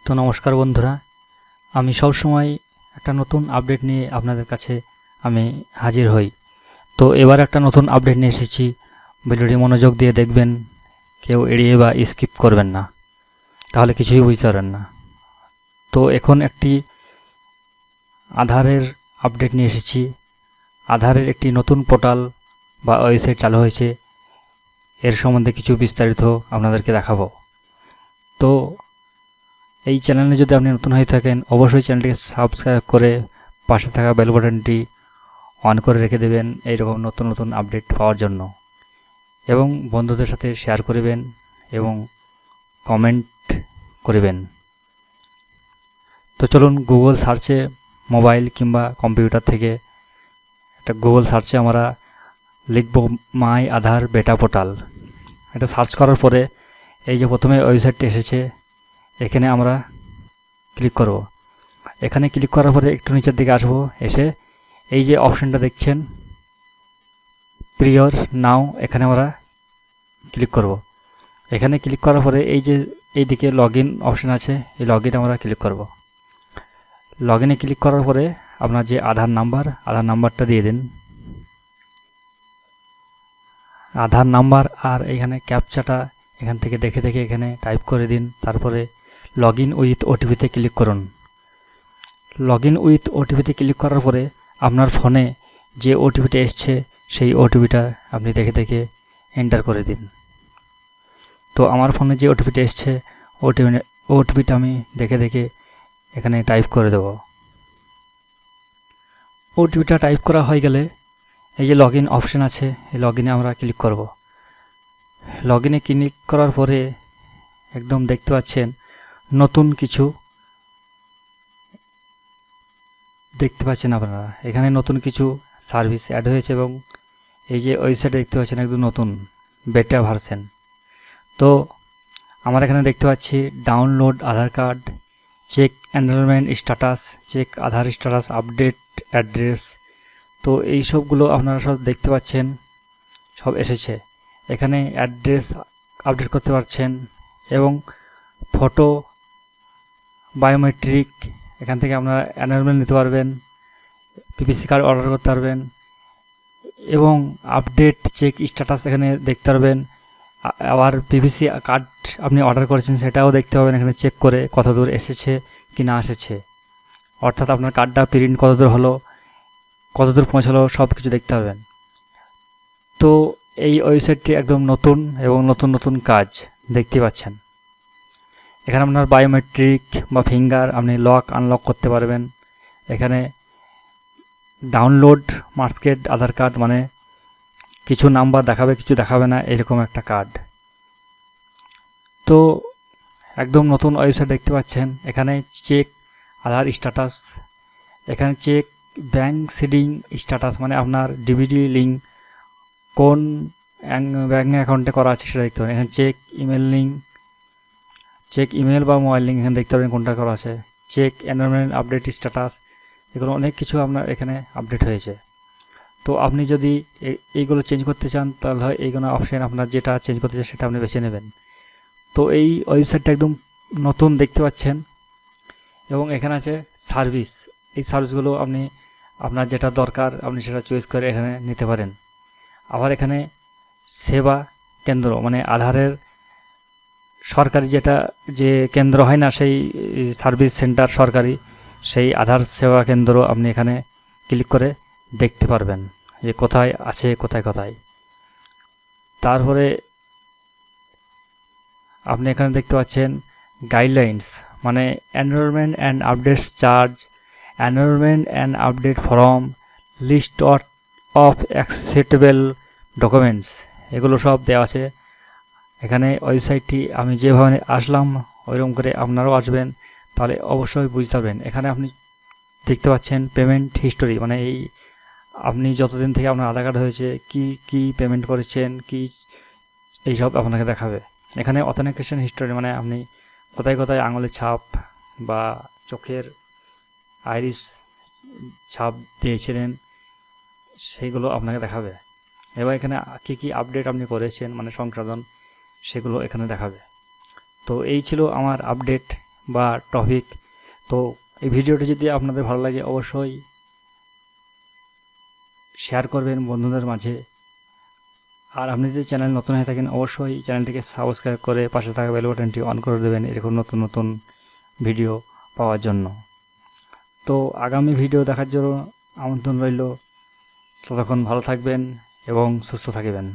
তো নমস্কার বন্ধুরা, আমি সবসময় একটা নতুন আপডেট নিয়ে আপনাদের কাছে আমি হাজির হই। তো এবার একটা নতুন আপডেট নিয়ে এসেছি। ভিডিওটি মনোযোগ দিয়ে দেখবেন, কেউ এড়িয়ে বা স্কিপ করবেন না, তাহলে কিছুই বুঝতে পারবেন না। তো এখন একটি আধারের আপডেট নিয়ে এসেছি। আধারের একটি নতুন পোর্টাল বা ওয়েবসাইট চালু হয়েছে, এর সম্বন্ধে কিছু বিস্তারিত আপনাদেরকে দেখাবো। তো এই চ্যানেলে যদি আপনি নতুন হয়ে থাকেন, অবশ্যই চ্যানেলটিকে সাবস্ক্রাইব করে পাশে থাকা বেল বাটনটি অন করে রেখে দেবেন এইরকম নতুন নতুন আপডেট পাওয়ার জন্য, এবং বন্ধুদের সাথে শেয়ার করবেন এবং কমেন্ট করবেন। তো চলুন, গুগল সার্চে মোবাইল কিংবা কম্পিউটার থেকে একটা গুগল সার্চে আমরা লিখব মাই আধার বেটা পোর্টাল। এটা সার্চ করার পরে এই যে প্রথমে ওয়েবসাইটটি এসেছে, এখানে আমরা ক্লিক করব। এখানে ক্লিক করার পরে একটু নিচের দিকে আসবো, এসে এই যে অপশনটা দেখছেন প্রিয়র নাও, এখানে আমরা ক্লিক করব। এখানে ক্লিক করার পরে এই যে এইদিকে লগইন অপশন আছে, এই লগইনে আমরা ক্লিক করব। লগইনে ক্লিক করার পরে আপনার যে আধার নাম্বারটা দিয়ে দিন, আধার নাম্বার, আর এখানে ক্যাপচাটা এখান থেকে দেখে দেখে এখানে টাইপ করে দিন। তারপরে লগইন উইথ ওটিপিতে ক্লিক করুন। লগইন উইথ ওটিপিতে ক্লিক করার পরে আপনার ফোনে যে ওটিপিটা এসছে সেই ওটিপিটা আপনি দেখে দেখে এন্টার করে দিন। তো আমার ফোনে যে ওটিপিটা এসছে ওটিপিটা আমি দেখে দেখে এখানে টাইপ করে দেব। ওটিপিটা টাইপ করা হয়ে গেলে এই যে লগইন অপশন আছে, এই লগইনে আমরা ক্লিক করব। লগইনে ক্লিক করার পরে একদম দেখতে পাচ্ছেন নতুন কিছু দেখতে পাচ্ছেন আপনারা। এখানে নতুন কিছু সার্ভিস অ্যাড হয়েছে এবং এই যে ওয়েবসাইটে দেখতে পাচ্ছেন একদম নতুন বেটা ভার্সন। তো আমরা এখানে দেখতে পাচ্ছি download Aadhaar card, check enrolment status, check Aadhaar status, update address. তো এই সবগুলো আপনারা সব দেখতে পাচ্ছেন, সব এসেছে। এখানে অ্যাড্রেস আপডেট করতে পারছেন এবং ফটো, বায়োমেট্রিক, এখান থেকে আপনারা এনরোলমেন্ট নিতে পারবেন, পিপিসি কার্ড অর্ডার করতে পারবেন এবং আপডেট চেক স্ট্যাটাস এখানে দেখতে পারবেন। আবার পিপিসি কার্ড আপনি অর্ডার করেছেন সেটাও দেখতে পাবেন এখানে, চেক করে কত দূর এসেছে কি না এসেছে, অর্থাৎ আপনার কার্ডটা প্রিন্ট কত দূর হলো, কত দূর পৌঁছালো, সব কিছু দেখতে পাবেন। তো এই ওয়েবসাইটটি একদম নতুন এবং নতুন নতুন কাজ দেখতে পাচ্ছেন। এখানে আপনার বায়োমেট্রিক বা ফিঙ্গার আপনি লক আনলক করতে পারবেন। এখানে ডাউনলোড মার্কসেট আধার কার্ড, মানে কিছু নাম্বার দেখাবে কিছু দেখাবে না, এরকম একটা কার্ড। তো একদম নতুন ওয়েবসাইট দেখতে পাচ্ছেন। এখানে চেক আধার স্ট্যাটাস, এখানে চেক ব্যাঙ্ক সিডিং স্ট্যাটাস, মানে আপনার ডিবিটি লিঙ্ক কোন ব্যাঙ্ক অ্যাকাউন্টে করা আছে সেটা দেখতে পাবেন। এখানে check email link, check email বা মোবাইল লিঙ্ক এখানে দেখতে পাবেন কোনটা করা আছে। চেক এনরোলমেন্ট আপডেট স্ট্যাটাস, এগুলো অনেক কিছু আপনার এখানে আপডেট হয়েছে। তো আপনি যদি এইগুলো চেঞ্জ করতে চান তাহলে হয় এইগুলো অপশান, আপনার যেটা চেঞ্জ করতে চান সেটা আপনি বেছে নেবেন। তো এই ওয়েবসাইটটা একদম নতুন দেখতে পাচ্ছেন এবং এখানে আছে সার্ভিস। এই সার্ভিসগুলো আপনি আপনার যেটা দরকার আপনি সেটা চয়েস করে এখানে নিতে পারেন। আবার এখানে সেবা কেন্দ্র, মানে আধারের সরকারি যে কেন্দ্র হয় না, সেই সার্ভিস সেন্টার সরকারি, সেই আধার সেবা কেন্দ্র আপনি এখানে ক্লিক করে দেখতে পারবেন যে কোথায় আছে, কোথায় কোথায়। তারপরে আপনি এখানে দেখতে পাচ্ছেন গাইডলাইন্স, মানে enrolment and updates charge, enrolment and update form, list of acceptable documents, এগুলো সব দেওয়া আছে এখানে। ওয়েবসাইটটি আমি যেভাবে আসলাম ওইরকম করে আপনারাও আসবেন, তাহলে অবশ্যই বুঝতে পারবেন। এখানে আপনি দেখতে পাচ্ছেন পেমেন্ট হিস্টোরি, মানে এই আপনি যতদিন থেকে আপনার আধার কার্ড হয়েছে কি কি পেমেন্ট করেছেন কি, এইসব আপনাকে দেখাবে। এখানে অথেন্টিকেশন হিস্টোরি, মানে আপনি কোথায় কোথায় আঙুলের ছাপ বা চোখের আইরিস ছাপ দিয়েছিলেন সেইগুলো আপনাকে দেখাবে। এবার এখানে কী কী আপডেট আপনি করেছেন, মানে সংশোধন, সেগুলো এখানে দেখাবে। তো এই ছিল আমার আপডেট বা টপিক। তো এই ভিডিওটি যদি আপনাদের ভালো লাগে অবশ্যই শেয়ার করবেন বন্ধুদের মাঝে। আর আপনি যদি চ্যানেল নতুন হয়ে থাকেন অবশ্যই চ্যানেলটিকে সাবস্ক্রাইব করে পাশে থাকা বেল বাটনটি অন করে দেবেন এরকম নতুন নতুন ভিডিও পাওয়ার জন্য। তো আগামী ভিডিও দেখার জন্য আমন্ত্রণ রইল। ততক্ষণ ভালো থাকবেন এবং সুস্থ থাকবেন।